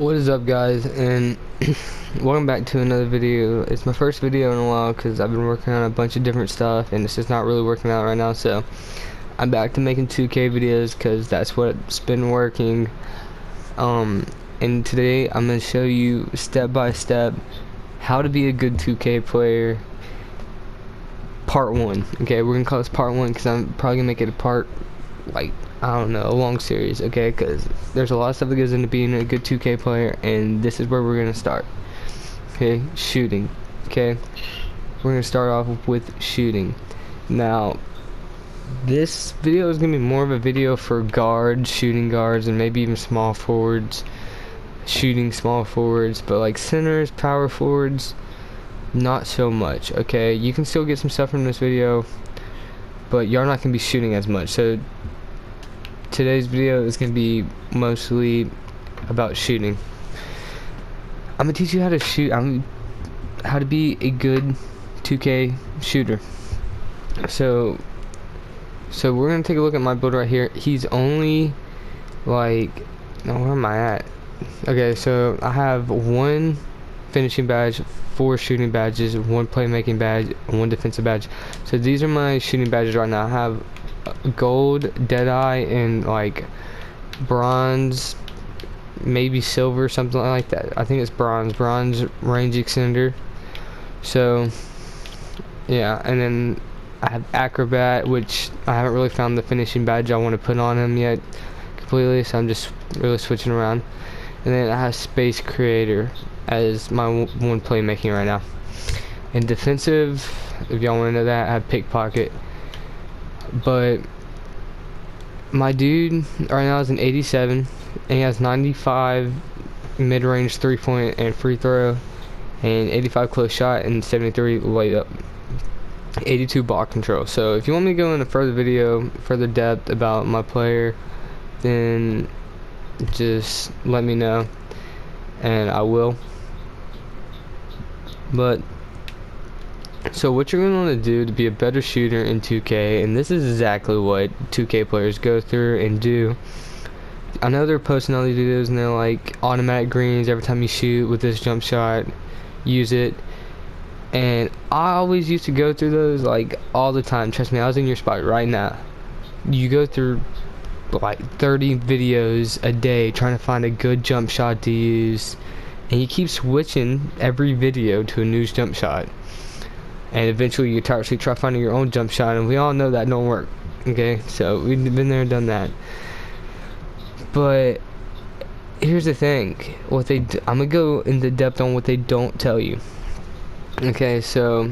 What is up, guys, and welcome back to another video. It's my first video in a while because I've been working on a bunch of different stuff and it's just not really working out right now, so I'm back to making 2K videos because that's what's been working. And today I'm going to show you step by step how to be a good 2K player, part 1. Okay, we're going to call this part 1 because I'm probably going to make it a part, like, I don't know, a long series, okay, because there's a lot of stuff that goes into being a good 2K player, and this is where we're going to start. Okay, shooting. Okay, we're going to start off with shooting. Now, this video is going to be more of a video for guards, shooting guards, and maybe even small forwards, shooting small forwards, but like centers, power forwards, not so much, okay? You can still get some stuff from this video, but you're not going to be shooting as much, so today's video is going to be mostly about shooting. I'm going to teach you how to shoot, how to be a good 2K shooter. So we're going to take a look at my build right here. He's only like, no, where am I at? Okay, so I have 1 finishing badge, 4 shooting badges, 1 playmaking badge, 1 defensive badge. So these are my shooting badges right now. I have gold, deadeye, and like bronze, maybe silver, something like that. I think it's bronze range extender. So yeah, and then I have acrobat, which I haven't really found the finishing badge I want to put on him yet completely, so I'm just really switching around. And then I have space creator as my 1 playmaking right now. And defensive, if y'all want to know that, I have pickpocket. But my dude right now is an 87, and he has 95 mid-range 3-point and free throw, and 85 close shot, and 73 layup, 82 ball control. So if you want me to go into further depth about my player, then just let me know and I will. But so what you're going to want to do to be a better shooter in 2K, and this is exactly what 2K players go through and do. I know they're posting all these videos and they're like automatic greens every time you shoot with this jump shot, use it. And I always used to go through those like all the time. Trust me, I was in your spot right now. You go through like 30 videos a day trying to find a good jump shot to use, and you keep switching every video to a new jump shot. And eventually you actually try finding your own jump shot, and we all know that don't work. Okay, so we've been there and done that. But here's the thing, I'm gonna go into depth on what they don't tell you. Okay, so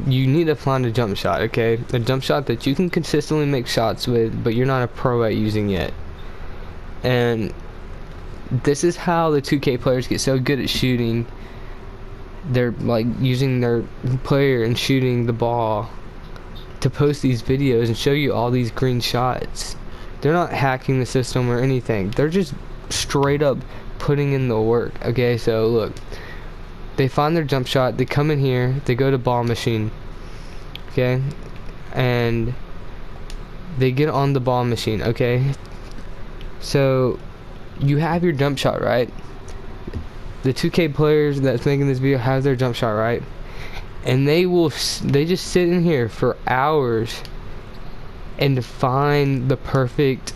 you need to find a jump shot, okay? A jump shot that you can consistently make shots with, but you're not a pro at using yet. And this is how the 2K players get so good at shooting. They're like using their player and shooting the ball to post these videos and show you all these green shots. They're not hacking the system or anything. They're just straight up putting in the work. Okay, so look, they find their jump shot, they come in here, they go to ball machine, okay, and they get on the ball machine. Okay, so you have your jump shot, right? The 2K players that's making this video have their jump shot, right? And they just sit in here for hours and find the perfect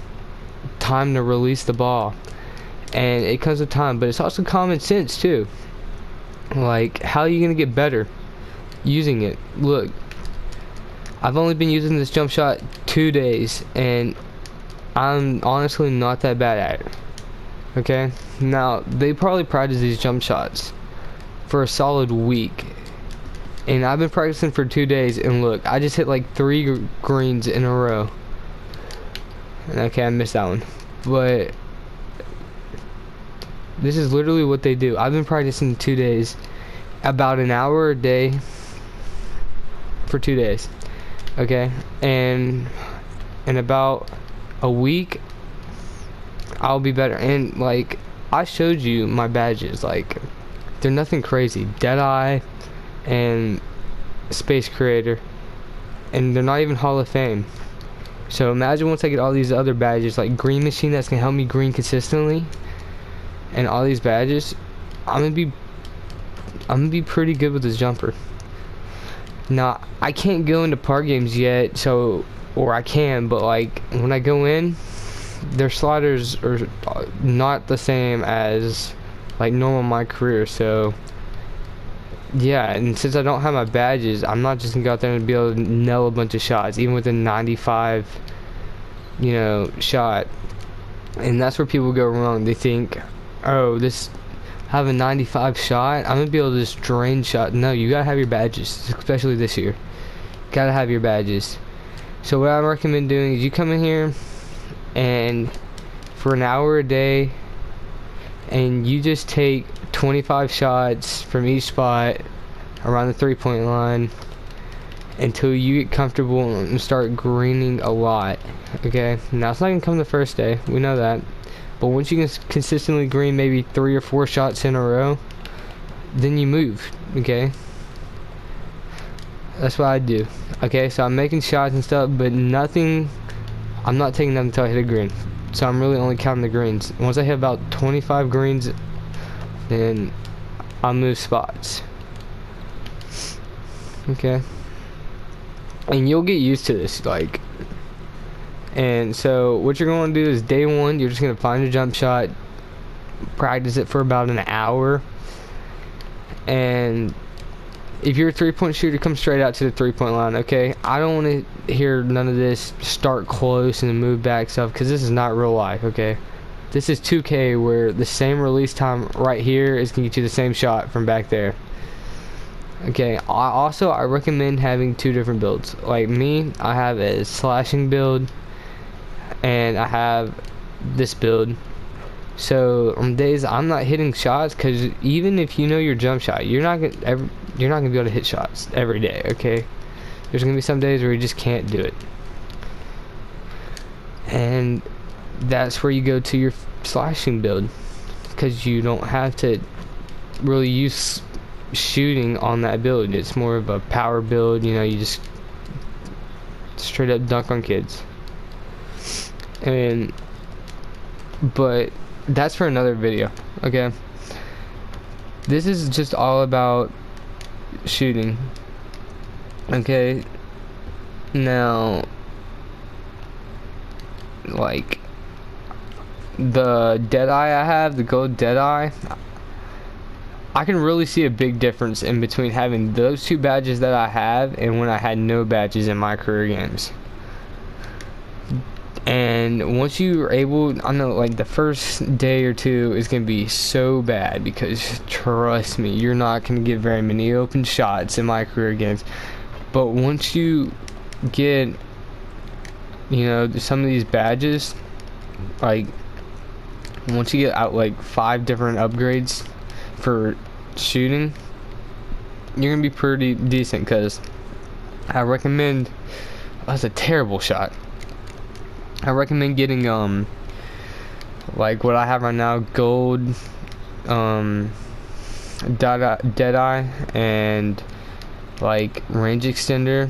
time to release the ball. And it comes with time, but it's also common sense too. Like, how are you gonna get better using it? Look, I've only been using this jump shot 2 days, and I'm honestly not that bad at it. Okay, now they probably practice these jump shots for a solid week, and I've been practicing for 2 days, and look, I just hit like 3 greens in a row. Okay, I missed that one, but this is literally what they do. I've been practicing 2 days, about an hour a day for 2 days. Okay, and in about a week I'll be better. And like, I showed you my badges, like they're nothing crazy. Deadeye and space creator, and they're not even Hall of Fame. So imagine once I get all these other badges, like green machine, that's gonna help me green consistently, and all these badges, I'm gonna be pretty good with this jumper. Now I can't go into park games yet, so, or I can, but like when I go in, their sliders are not the same as like normal Mycareer. So yeah, and since I don't have my badges, I'm not just gonna go out there and be able to nail a bunch of shots, even with a 95, you know, shot. And that's where people go wrong. They think, oh, this have a 95 shot, I'm gonna be able to just drain shot. No, you gotta have your badges, especially this year. Gotta have your badges. So what I recommend doing is you come in here and for an hour a day, and you just take 25 shots from each spot around the 3-point line until you get comfortable and start greening a lot. Okay, now it's not gonna come the first day, we know that, but once you can consistently green maybe 3 or 4 shots in a row, then you move. Okay, that's what I do. Okay, so I'm making shots and stuff, but nothing, I'm not taking them until I hit a green. So I'm really only counting the greens. Once I hit about 25 greens, then I'll move spots. Okay, and you'll get used to this, like. And so what you're going to do is day one, you're just going to find your jump shot, practice it for about an hour, and if you're a 3-point shooter, come straight out to the 3-point line. Okay, I don't want to hear none of this start close and move back stuff, because this is not real life. Okay, this is 2K, where the same release time right here is going to get you the same shot from back there. Okay, I recommend having 2 different builds. Like me, I have a slashing build and I have this build. So on days I'm not hitting shots, because even if you know your jump shot, you're not gonna be able to hit shots every day. Okay, there's gonna be some days where you just can't do it, and that's where you go to your slashing build, because you don't have to really use shooting on that build. It's more of a power build. You know, you just straight up dunk on kids. And but that's for another video. Okay, this is just all about shooting. Okay, now like the Deadeye I have, the gold Deadeye, I can really see a big difference in between having those 2 badges that I have and when I had no badges in my career games. And once you are able, I know like the first day or 2 is going to be so bad, because trust me, you're not going to get very many open shots in my career games. But once you get, you know, some of these badges, like once you get out like 5 different upgrades for shooting, you're going to be pretty decent. Because I recommend, that's a terrible shot. I recommend getting like what I have right now, gold Deadeye and like range extender,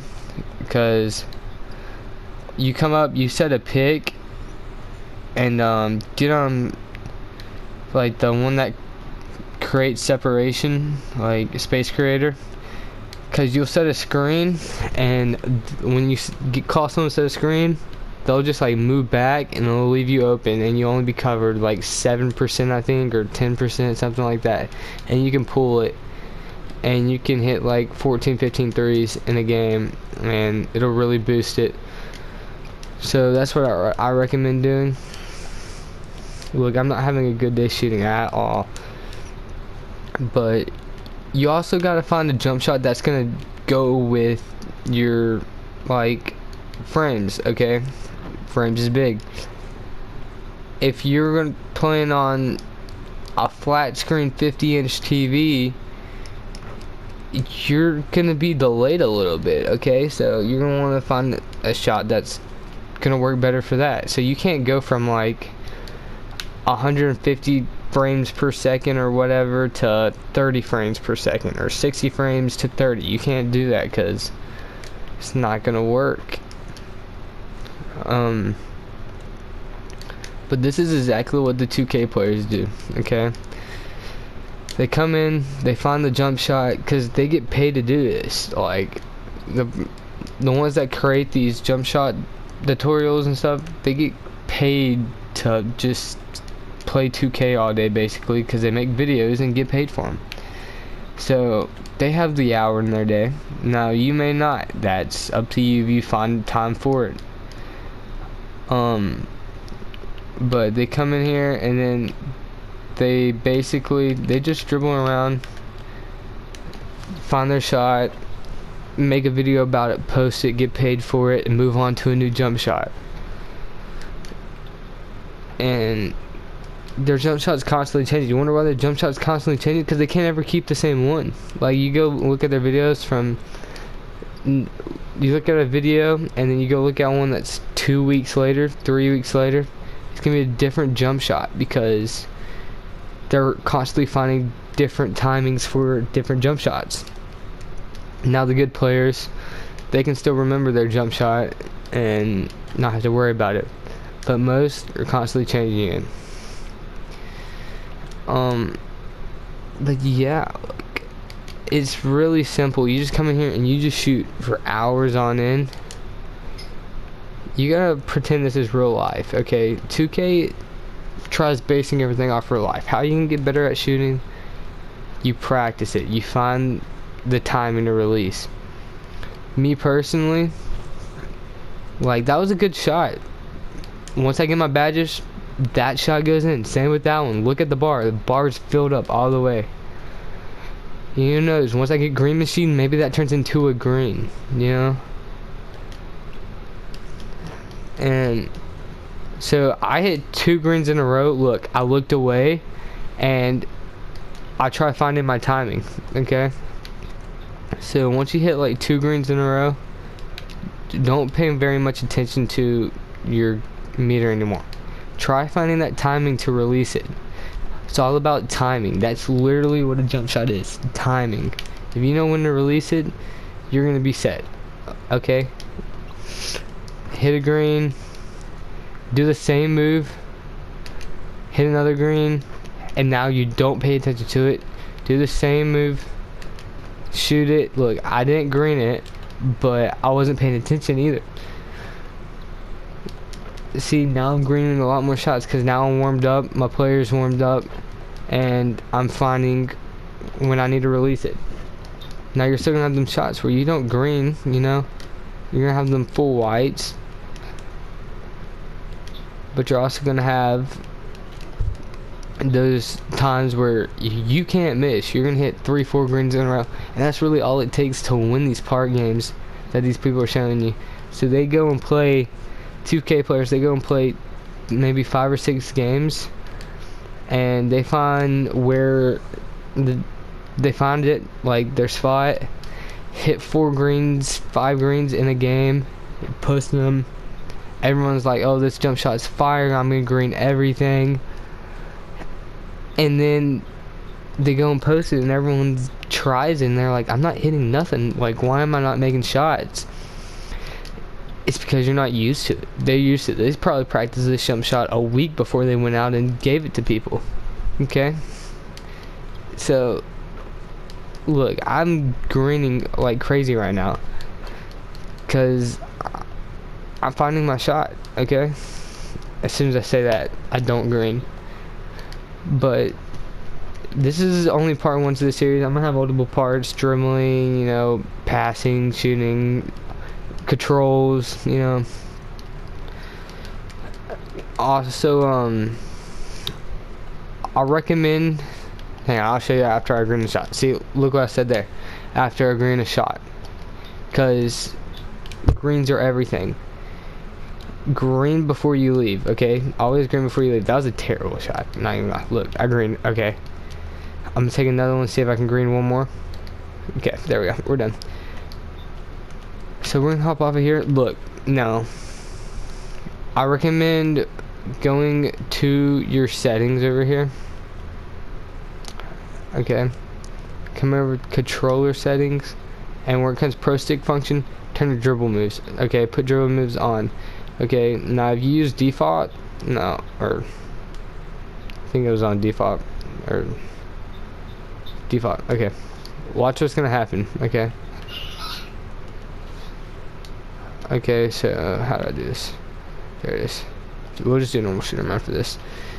because you come up, you set a pick, and get on like the one that creates separation, like Space Creator, because you'll set a screen, and when you call someone to set a screen, they'll just like move back and they'll leave you open, and you'll only be covered like 7%, I think, or 10%, something like that. And you can pull it, and you can hit like 14, 15 threes in a game, and it'll really boost it. So that's what I recommend doing. Look, I'm not having a good day shooting at all, but you also got to find a jump shot that's gonna go with your like frames. Okay, frames is big. If you're gonna plan on a flat screen 50-inch TV, you're gonna be delayed a little bit. Okay, so you're gonna want to find a shot that's gonna work better for that. So you can't go from like 150 frames per second or whatever to 30 frames per second, or 60 frames to 30. You can't do that, because it's not gonna work. But But this is exactly what the 2K players do, okay? They come in, they find the jump shot, because they get paid to do this. Like, the ones that create these jump shot tutorials and stuff, they get paid to just play 2K all day, basically, because they make videos and get paid for them. So, they have the hour in their day. Now, you may not. That's up to you if you find time for it. But they come in here and then they just dribble around, find their shot, make a video about it, post it, get paid for it, and move on to a new jump shot. And their jump shot's constantly changing. You wonder why their jump shot's constantly changing? Because they can't ever keep the same one. Like, you go look at their videos you look at a video and then you go look at one that's 2 weeks later, 3 weeks later, it's gonna be a different jump shot because they're constantly finding different timings for different jump shots. Now the good players, they can still remember their jump shot and not have to worry about it, but most are constantly changing it. But yeah, it's really simple. You just come in here and you just shoot for hours on end. You gotta pretend this is real life, okay? 2K tries basing everything off real life. How you can get better at shooting? You practice it. You find the timing to release. Me personally, like, that was a good shot. Once I get my badges, that shot goes in. Same with that one. Look at the bar. The bar's filled up all the way. You know, once I get green machine, maybe that turns into a green, you know? And so I hit 2 greens in a row. Look, I looked away and I try finding my timing, okay? So once you hit like 2 greens in a row, don't pay very much attention to your meter anymore. Try finding that timing to release it. It's all about timing. That's literally what a jump shot is. Timing. If you know when to release it, you're gonna be set. Okay? Hit a green, do the same move, hit another green, and now you don't pay attention to it. Do the same move, shoot it. Look, I didn't green it, but I wasn't paying attention either. See, now I'm greening a lot more shots because now I'm warmed up, my player's warmed up, and I'm finding when I need to release it. Now you're still gonna have them shots where you don't green, you know, you're gonna have them full whites, but you're also gonna have those times where you can't miss. You're gonna hit 3-4 greens in a row, and that's really all it takes to win these park games that these people are showing you. So they go and play, 2K players, they go and play maybe 5 or 6 games, and they find where they find it, like their spot, hit 4 greens, 5 greens in a game, post them. Everyone's like, oh, this jump shot's fire, I'm gonna green everything. And then they go and post it and everyone tries it and they're like, I'm not hitting nothing, like, why am I not making shots? It's because you're not used to it. They're used to it. They probably practiced this jump shot a week before they went out and gave it to people. Okay? So, look, I'm greening like crazy right now because I'm finding my shot, okay? As soon as I say that, I don't green. But this is only part 1 to the series. I'm gonna have multiple parts: dribbling, you know, passing, shooting, controls, you know. Also, I recommend, hang on, I'll show you after I green a shot. See, look what I said there, after I green a shot, because greens are everything. Green before you leave, okay? Always green before you leave. That was a terrible shot, I'm not even gonna lie. Look, I green, okay. I'm gonna take another one, see if I can green one more. Okay, there we go, we're done. So we're gonna hop off of here. Look, now, I recommend going to your settings over here. Okay, come over to controller settings, and where it comes pro stick function, turn to dribble moves. Okay, put dribble moves on. Okay, now if you use default, No, or I think it was on default, or default. Okay, watch what's gonna happen. Okay. Okay, so how do I do this? There it is. We'll just do normal shoot 'em after this,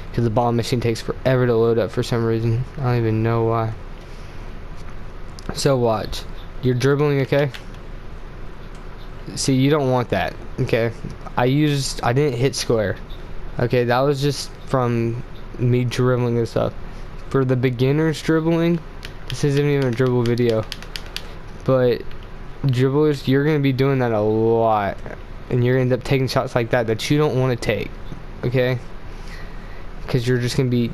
because the bomb machine takes forever to load up for some reason. I don't even know why. So watch. You're dribbling, okay? See, you don't want that, okay? I didn't hit square. Okay, that was just from me dribbling and stuff. For the beginners dribbling, this isn't even a dribble video. But dribblers, you're gonna be doing that a lot. And you're gonna end up taking shots like that you don't want to take, okay? Because you're just gonna be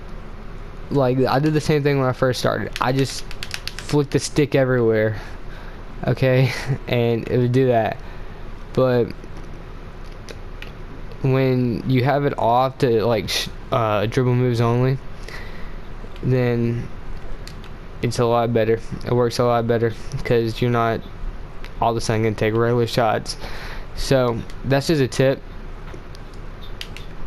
like, I did the same thing when I first started. I just flicked the stick everywhere, okay? And it would do that. But when you have it off to like dribble moves only, then it's a lot better. It works a lot better because you're not all of a sudden gonna take regular shots. So that's just a tip.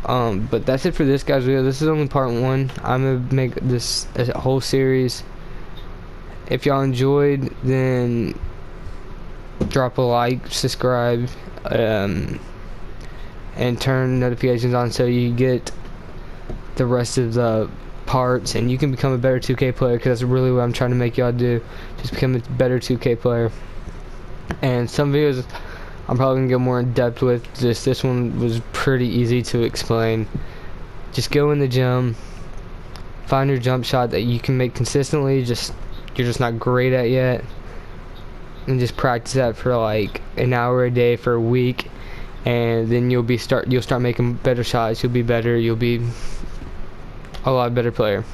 But that's it for this guy's video. This is only part 1. I'm gonna make this a whole series. If y'all enjoyed, then drop a like, subscribe, and turn notifications on so you get the rest of the parts, and you can become a better 2K player, because that's really what I'm trying to make y'all do. Just become a better 2K player. And some videos I'm probably gonna go more in depth with. This one was pretty easy to explain. Just go in the gym, find your jump shot that you can make consistently, you're just not great at yet, and just practice that for like an hour a day for a week, and then you'll start making better shots. You'll be better. You'll be a lot better player.